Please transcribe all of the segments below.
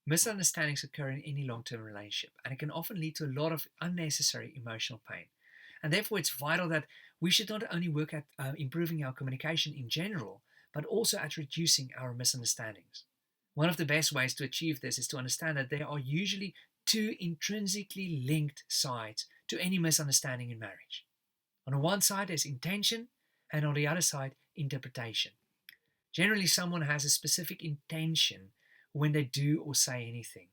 Misunderstandings occur in any long-term relationship, and it can often lead to a lot of unnecessary emotional pain. And therefore, it's vital that we should not only work at improving our communication in general, but also at reducing our misunderstandings. One of the best ways to achieve this is to understand that there are usually two intrinsically linked sides to any misunderstanding in marriage. On the one side, there's intention, and on the other side, interpretation. Generally, someone has a specific intention when they do or say anything.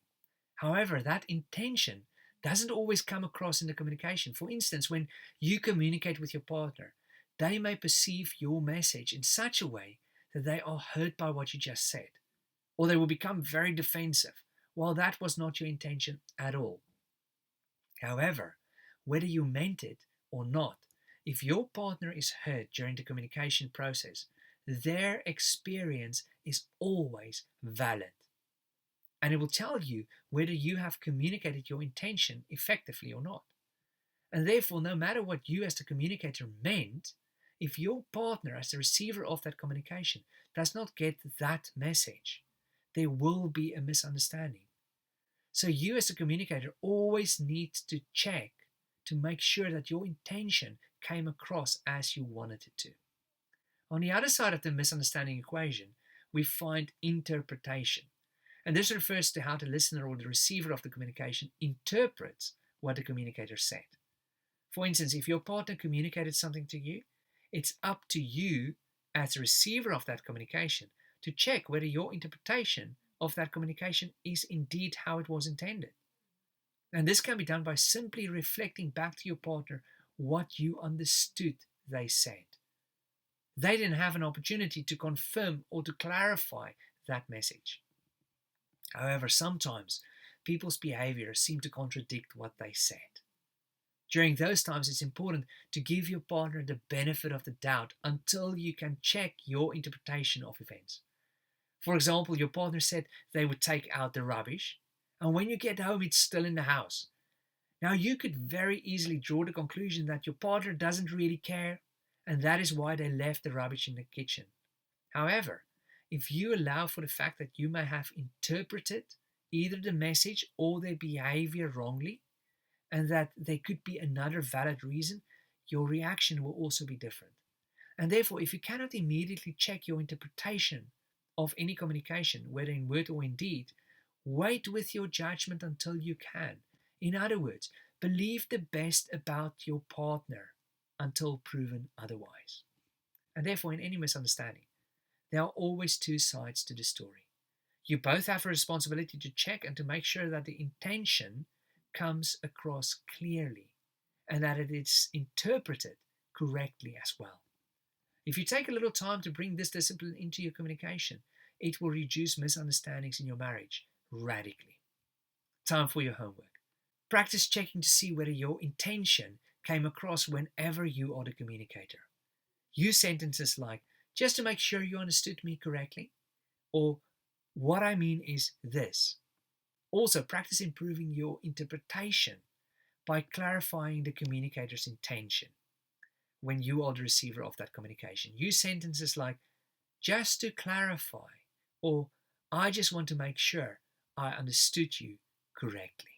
However, that intention doesn't always come across in the communication. For instance, when you communicate with your partner, they may perceive your message in such a way that they are hurt by what you just said, or they will become very defensive, while that was not your intention at all. However, whether you meant it or not, if your partner is hurt during the communication process, their experience is always valid. And it will tell you whether you have communicated your intention effectively or not. And therefore, no matter what you as the communicator meant, if your partner as the receiver of that communication does not get that message, there will be a misunderstanding. So you as a communicator always need to check to make sure that your intention came across as you wanted it to. On the other side of the misunderstanding equation, we find interpretation. And this refers to how the listener or the receiver of the communication interprets what the communicator said. For instance, if your partner communicated something to you, it's up to you as the receiver of that communication to check whether your interpretation of that communication is indeed how it was intended. And this can be done by simply reflecting back to your partner what you understood they said. They didn't have an opportunity to confirm or to clarify that message. However, sometimes people's behaviors seem to contradict what they said. During those times, it's important to give your partner the benefit of the doubt until you can check your interpretation of events. For example, your partner said they would take out the rubbish, and when you get home, it's still in the house. Now, you could very easily draw the conclusion that your partner doesn't really care, and that is why they left the rubbish in the kitchen. However, if you allow for the fact that you may have interpreted either the message or their behavior wrongly, and that there could be another valid reason, your reaction will also be different. And therefore, if you cannot immediately check your interpretation of any communication, whether in word or in deed, wait with your judgment until you can. In other words, believe the best about your partner until proven otherwise. And therefore, in any misunderstanding, there are always two sides to the story. You both have a responsibility to check and to make sure that the intention comes across clearly and that it is interpreted correctly as well. If you take a little time to bring this discipline into your communication, it will reduce misunderstandings in your marriage radically. Time for your homework. Practice checking to see whether your intention came across whenever you are the communicator. Use sentences like, just to make sure you understood me correctly, or what I mean is this. Also, practice improving your interpretation by clarifying the communicator's intention when you are the receiver of that communication. Use sentences like, just to clarify, or I just want to make sure I understood you correctly.